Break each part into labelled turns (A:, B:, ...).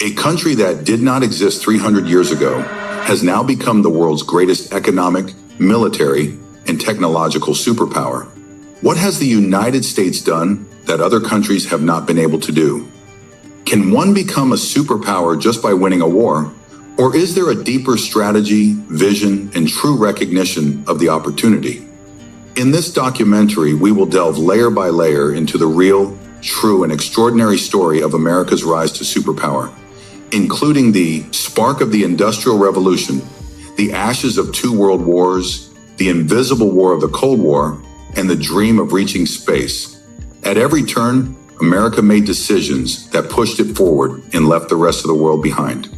A: A country that did not exist 300 years ago has now become the world's greatest economic, military, and technological superpower. What has the United States done that other countries have not been able to do? Can one become a superpower just by winning a war? Or is there a deeper strategy, vision, and true recognition of the opportunity? In this documentary, we will delve layer by layer into the real, true, and extraordinary story of America's rise to superpower, including the spark of the Industrial Revolution, the ashes of 2 world wars, the invisible war of the Cold War, and the dream of reaching space. At every turn, America made decisions that pushed it forward and left the rest of the world behind.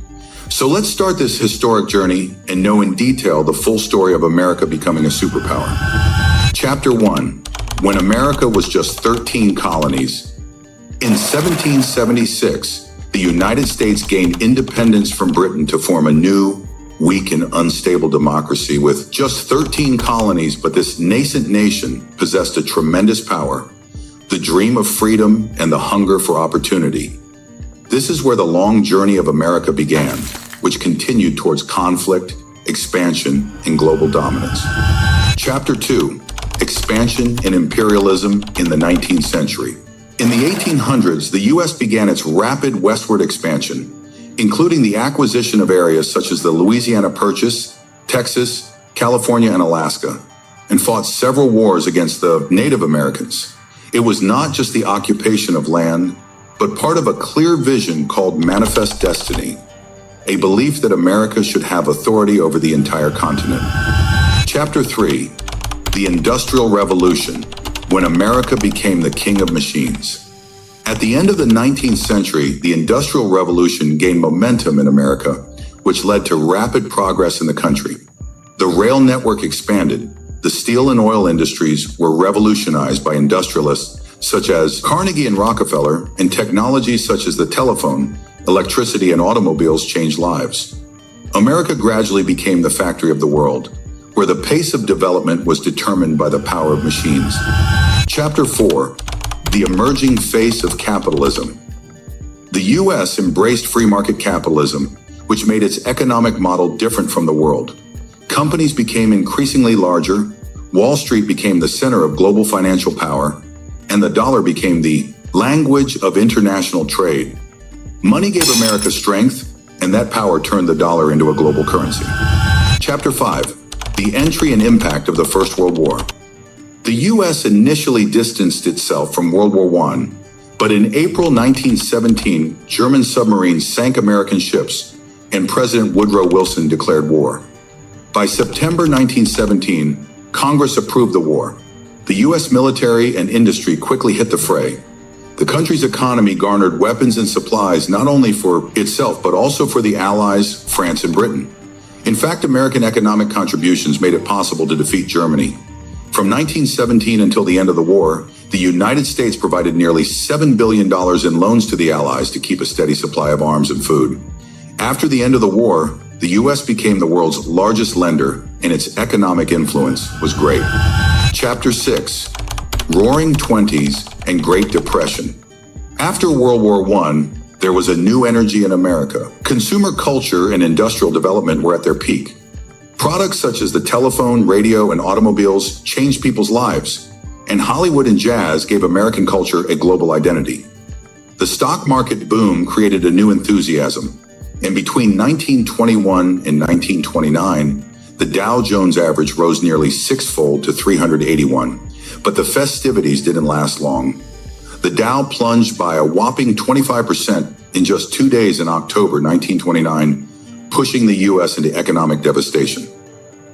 A: So let's start this historic journey and know in detail the full story of America becoming a superpower. Chapter 1. When America was just 13 colonies. In 1776, the United States gained independence from Britain to form a new, weak, and unstable democracy with just 13 colonies, but this nascent nation possessed a tremendous power, the dream of freedom and the hunger for opportunity. This is where the long journey of America began, which continued towards conflict, expansion, and global dominance. Chapter 2. Expansion and Imperialism in the 19th century. In the 1800s, the U.S. began its rapid westward expansion, including the acquisition of areas such as the Louisiana Purchase, Texas, California, and Alaska, and fought several wars against the Native Americans. It was not just the occupation of land, but part of a clear vision called Manifest Destiny, a belief that America should have authority over the entire continent. Chapter 3. The Industrial Revolution, when America became the king of machines. At the end of the 19th century, the Industrial Revolution gained momentum in America, which led to rapid progress in the country. The rail network expanded, the steel and oil industries were revolutionized by industrialists such as Carnegie and Rockefeller, and technologies such as the telephone, electricity, and automobiles changed lives. America gradually became the factory of the world, where the pace of development was determined by the power of machines. Chapter 4. The Emerging Face of Capitalism. The U.S. embraced free market capitalism, which made its economic model different from the world. Companies became increasingly larger, Wall Street became the center of global financial power, and the dollar became the language of international trade. Money gave America strength, and that power turned the dollar into a global currency. Chapter 5. The entry and impact of the First World War. The U.S. initially distanced itself from World War I, but in April 1917, German submarines sank American ships, and President Woodrow Wilson declared war. By September 1917, Congress approved the war. The U.S. military and industry quickly hit the fray. The country's economy garnered weapons and supplies not only for itself, but also for the Allies, France, and Britain. In fact, American economic contributions made it possible to defeat Germany. From 1917 until the end of the war, the United States provided nearly $7 billion in loans to the Allies to keep a steady supply of arms and food. After the end of the war, the U.S. became the world's largest lender, and its economic influence was great. Chapter 6. Roaring Twenties and Great Depression. After World War I, there was a new energy in America. Consumer culture and industrial development were at their peak. Products such as the telephone, radio, and automobiles changed people's lives, and Hollywood and jazz gave American culture a global identity. The stock market boom created a new enthusiasm, and between 1921 and 1929, the Dow Jones average rose nearly sixfold to 381, but the festivities didn't last long. The Dow plunged by a whopping 25% in just 2 days in October 1929, pushing the U.S. into economic devastation.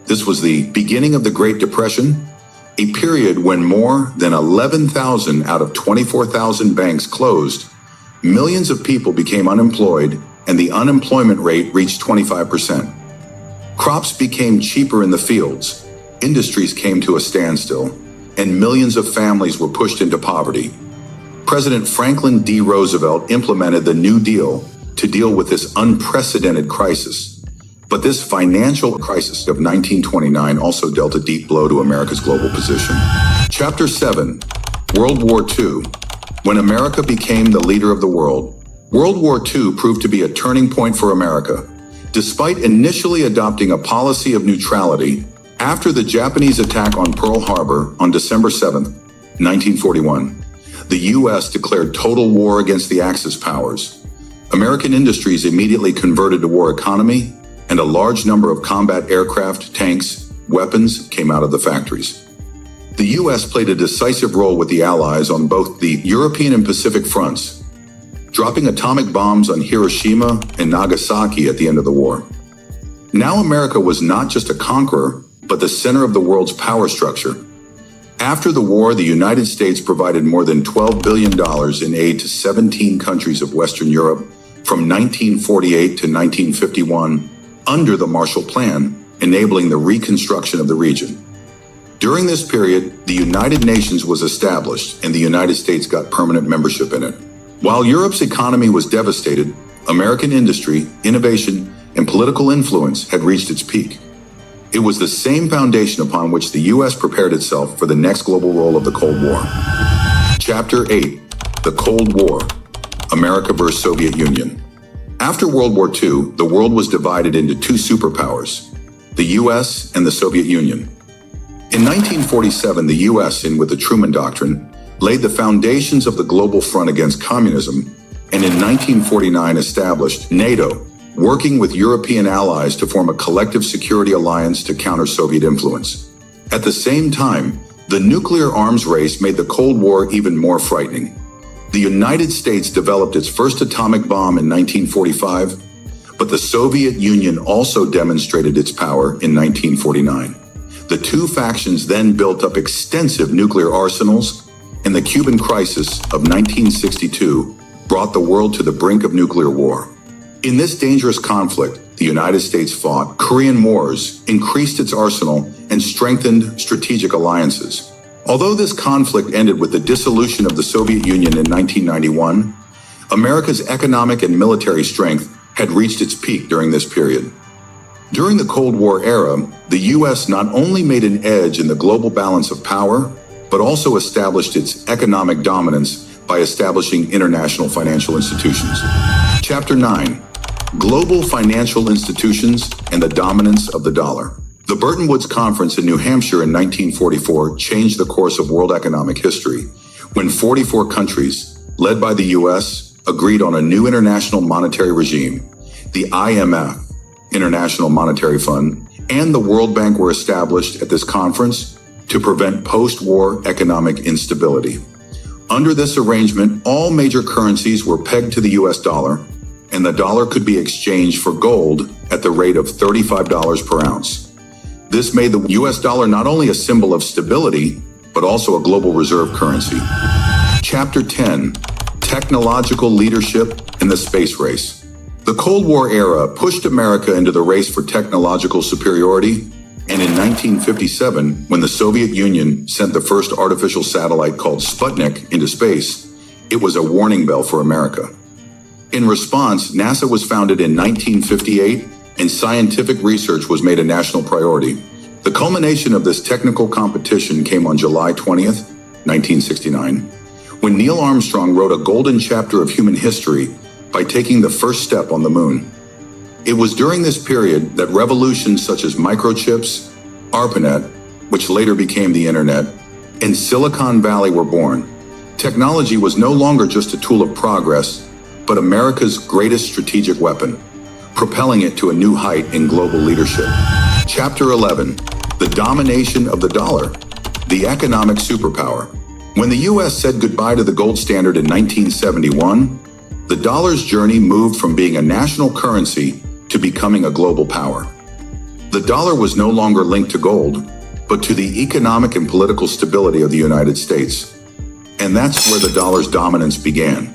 A: This was the beginning of the Great Depression, a period when more than 11,000 out of 24,000 banks closed, millions of people became unemployed, and the unemployment rate reached 25%. Crops became cheaper in the fields, industries came to a standstill, and millions of families were pushed into poverty. President Franklin D. Roosevelt implemented the New Deal to deal with this unprecedented crisis. But this financial crisis of 1929 also dealt a deep blow to America's global position. Chapter 7. World War II. When America became the leader of the world. World War II proved to be a turning point for America. Despite initially adopting a policy of neutrality, after the Japanese attack on Pearl Harbor on December 7, 1941, the U.S. declared total war against the Axis powers. American industries immediately converted to war economy, and a large number of combat aircraft, tanks, weapons came out of the factories. The U.S. played a decisive role with the Allies on both the European and Pacific fronts, dropping atomic bombs on Hiroshima and Nagasaki at the end of the war. Now America was not just a conqueror, but the center of the world's power structure. After the war, the United States provided more than $12 billion in aid to 17 countries of Western Europe from 1948 to 1951 under the Marshall Plan, enabling the reconstruction of the region. During this period, the United Nations was established and the United States got permanent membership in it. While Europe's economy was devastated, American industry, innovation, and political influence had reached its peak. It was the same foundation upon which the U.S. prepared itself for the next global role of the Cold War. Chapter 8. The Cold War. America versus Soviet Union. After World War II, the world was divided into two superpowers, the U.S. and the Soviet Union. In 1947, the U.S., in with the Truman Doctrine, laid the foundations of the global front against communism, and in 1949 established NATO, working with European allies to form a collective security alliance to counter Soviet influence. At the same time, the nuclear arms race made the Cold War even more frightening. The United States developed its first atomic bomb in 1945, but the Soviet Union also demonstrated its power in 1949. The two factions then built up extensive nuclear arsenals, and the Cuban crisis of 1962 brought the world to the brink of nuclear war. In this dangerous conflict, the United States fought Korean wars, increased its arsenal, and strengthened strategic alliances. Although this conflict ended with the dissolution of the Soviet Union in 1991, America's economic and military strength had reached its peak during this period. During the Cold War era, the U.S. not only made an edge in the global balance of power, but also established its economic dominance by establishing international financial institutions. Chapter 9. Global Financial Institutions and the Dominance of the Dollar. The Bretton Woods Conference in New Hampshire in 1944 changed the course of world economic history, when 44 countries, led by the U.S., agreed on a new international monetary regime. The IMF, International Monetary Fund, and the World Bank were established at this conference to prevent post-war economic instability. Under this arrangement, all major currencies were pegged to the U.S. dollar, and the dollar could be exchanged for gold at the rate of $35 per ounce. This made the U.S. dollar not only a symbol of stability, but also a global reserve currency. Chapter 10. Technological Leadership in the Space Race. The Cold War era pushed America into the race for technological superiority, and in 1957, when the Soviet Union sent the first artificial satellite called Sputnik into space, it was a warning bell for America. In response, NASA was founded in 1958, and scientific research was made a national priority. The culmination of this technical competition came on July 20th, 1969, when Neil Armstrong wrote a golden chapter of human history by taking the first step on the moon. It was during this period that revolutions such as microchips, ARPANET, which later became the internet, and Silicon Valley were born. Technology was no longer just a tool of progress, but America's greatest strategic weapon, propelling it to a new height in global leadership. Chapter 11. The Domination of the Dollar, the Economic Superpower. When the U.S. said goodbye to the gold standard in 1971, the dollar's journey moved from being a national currency to becoming a global power. The dollar was no longer linked to gold, but to the economic and political stability of the United States. And that's where the dollar's dominance began.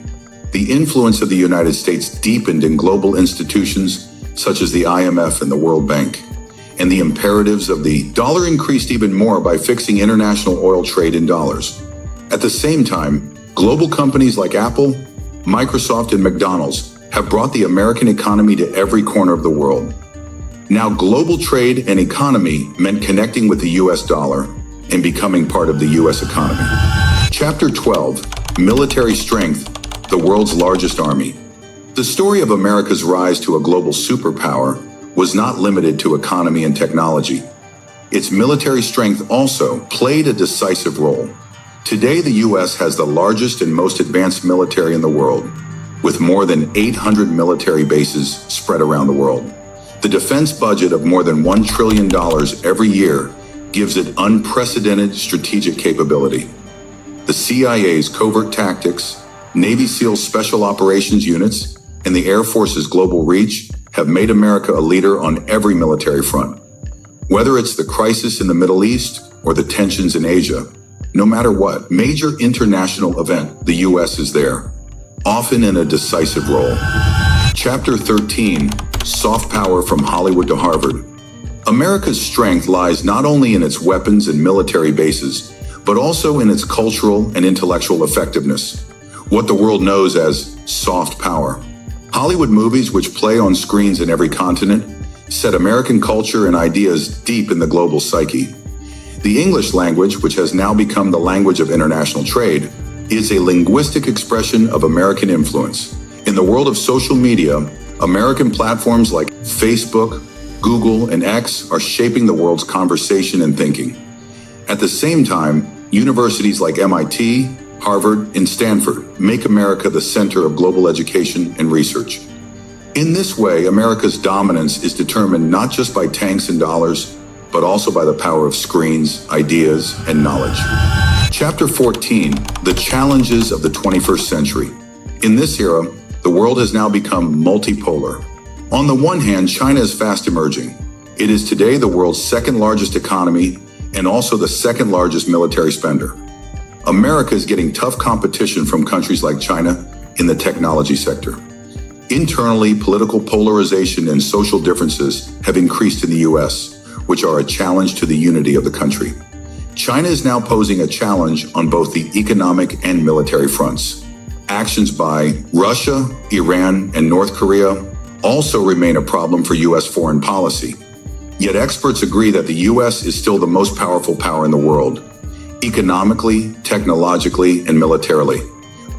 A: The influence of the United States deepened in global institutions such as the IMF and the World Bank, and the imperatives of the dollar increased even more by fixing international oil trade in dollars. At the same time, global companies like Apple, Microsoft, and McDonald's have brought the American economy to every corner of the world. Now, global trade and economy meant connecting with the U.S. dollar and becoming part of the U.S. economy. Chapter 12. Military Strength, the World's Largest Army. The story of America's rise to a global superpower was not limited to economy and technology. Its military strength also played a decisive role. Today, the U.S. has the largest and most advanced military in the world, with more than 800 military bases spread around the world. The defense budget of more than $1 trillion every year gives it unprecedented strategic capability. The CIA's covert tactics, Navy SEAL special operations units, and the Air Force's global reach have made America a leader on every military front. Whether it's the crisis in the Middle East or the tensions in Asia, no matter what major international event, the U.S. is there, often in a decisive role. Chapter 13, Soft Power from Hollywood to Harvard. America's strength lies not only in its weapons and military bases, but also in its cultural and intellectual effectiveness, what the world knows as soft power. Hollywood movies, which play on screens in every continent, set American culture and ideas deep in the global psyche. The English language, which has now become the language of international trade, is a linguistic expression of American influence. In the world of social media, American platforms like Facebook, Google, and X are shaping the world's conversation and thinking. At the same time, universities like MIT, Harvard, and Stanford make America the center of global education and research. In this way, America's dominance is determined not just by tanks and dollars, but also by the power of screens, ideas, and knowledge. Chapter 14, The Challenges of the 21st Century. In this era, the world has now become multipolar. On the one hand, China is fast emerging. It is today the world's second largest economy and also the second largest military spender. America is getting tough competition from countries like China in the technology sector. Internally, political polarization and social differences have increased in the U.S., which are a challenge to the unity of the country. China is now posing a challenge on both the economic and military fronts. Actions by Russia, Iran, and North Korea also remain a problem for U.S. foreign policy. Yet experts agree that the U.S. is still the most powerful power in the world, economically, technologically, and militarily.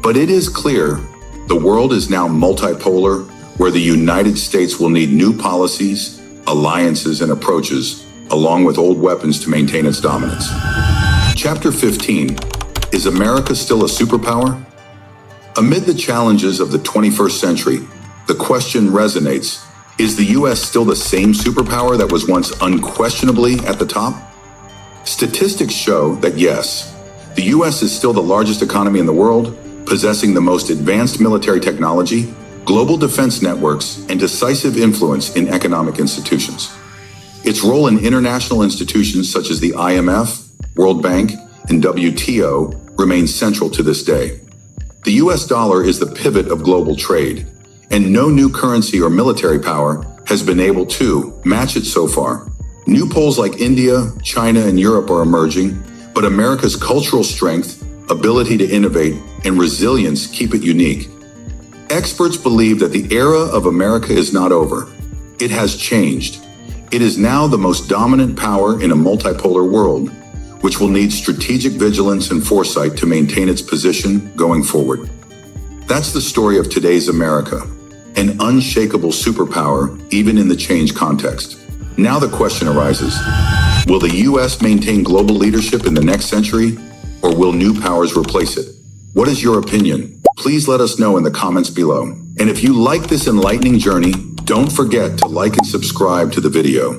A: But it is clear the world is now multipolar, where the United States will need new policies, alliances, and approaches, along with old weapons to maintain its dominance. Chapter 15, Is America Still a Superpower? Amid the challenges of the 21st century, the question resonates, is the U.S. still the same superpower that was once unquestionably at the top? Statistics show that yes, the U.S. is still the largest economy in the world, possessing the most advanced military technology, global defense networks, and decisive influence in economic institutions. Its role in international institutions such as the IMF, World Bank, and WTO remains central to this day. The US dollar is the pivot of global trade, and no new currency or military power has been able to match it so far. New poles like India, China, and Europe are emerging, but America's cultural strength, ability to innovate, and resilience keep it unique. Experts believe that the era of America is not over. It has changed. It is now the most dominant power in a multipolar world, which will need strategic vigilance and foresight to maintain its position going forward. That's the story of today's America, an unshakable superpower even in the changed context. Now the question arises, will the U.S. maintain global leadership in the next century, or will new powers replace it? What is your opinion? Please let us know in the comments below. And if you like this enlightening journey, don't forget to like and subscribe to the video.